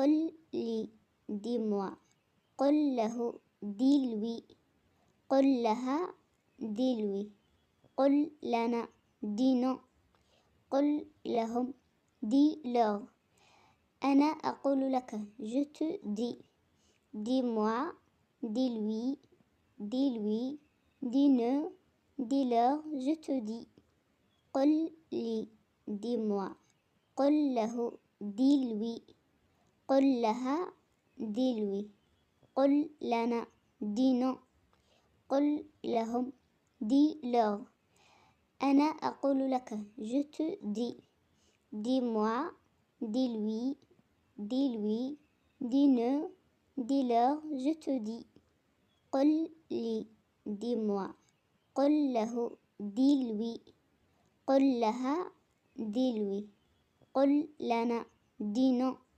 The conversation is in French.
قل لي dis-moi. قل له dis-lui. قل لها dis-lui. قل لنا dis-nous. قل لهم dis-leur. أنا أقول لك je te dis. Dis-moi, dis-lui, dis-lui, dis-nous, dis-leur, je te dis. قل لي dis-moi. قل له dis-lui. قل لها dis-lui. قل لنا dis-nous. قل لهم dis-leur. أنا أقول لك je te dis. Dis-moi, dis-lui, dis-lui, dis-nous, dis-leur, je te dis. قل لي dis-moi. قل له dis-lui. قل لها dis-lui. قل لنا dis-nous.